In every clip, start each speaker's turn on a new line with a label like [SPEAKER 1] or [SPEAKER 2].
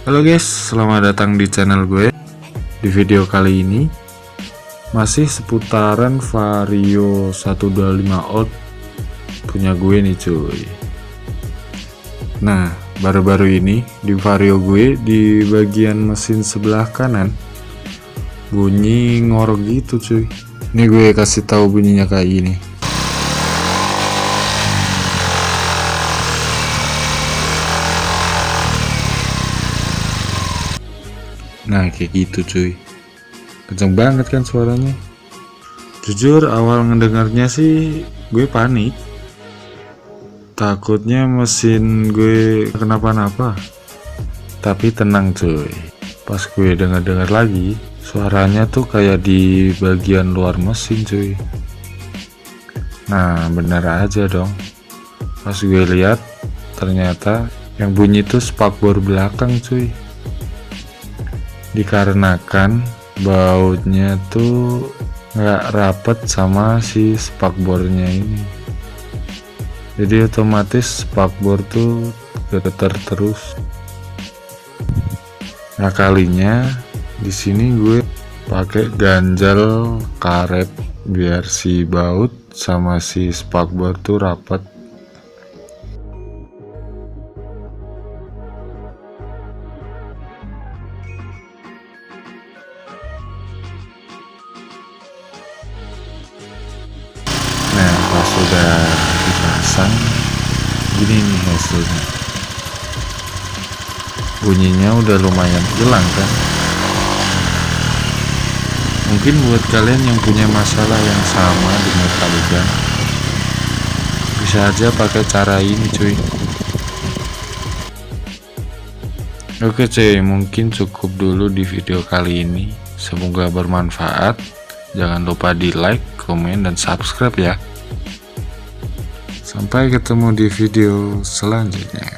[SPEAKER 1] Halo guys, selamat datang di channel gue. Di video kali ini masih seputaran Vario 125 Out punya gue nih cuy. Nah, baru-baru ini di Vario gue di bagian mesin sebelah kanan bunyi ngorok gitu cuy. Ini gue kasih tahu bunyinya kayak gini. Nah kayak gitu cuy, kenceng banget kan suaranya. Jujur awal ngedengarnya sih gue panik, takutnya mesin gue kenapa-napa. Tapi tenang cuy, pas gue denger-denger lagi suaranya tuh kayak di bagian luar mesin cuy. Nah bener aja dong, pas gue lihat ternyata yang bunyi tuh spakbor belakang cuy. Dikarenakan bautnya tuh nggak rapet sama si spakbornya ini, jadi otomatis spakbor tuh getar terus. Nah kalinya di sini gue pakai ganjal karet biar si baut sama si spakbor tuh rapet. Nah pas sudah dipasang gini nih hasilnya, bunyinya udah lumayan hilang kan. Mungkin buat kalian yang punya masalah yang sama di Metallica bisa aja pakai cara ini cuy. Oke cuy, mungkin cukup dulu di video kali ini, semoga bermanfaat. Jangan lupa di like, komen, dan subscribe ya. Sampai ketemu di video selanjutnya.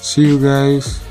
[SPEAKER 1] See you guys.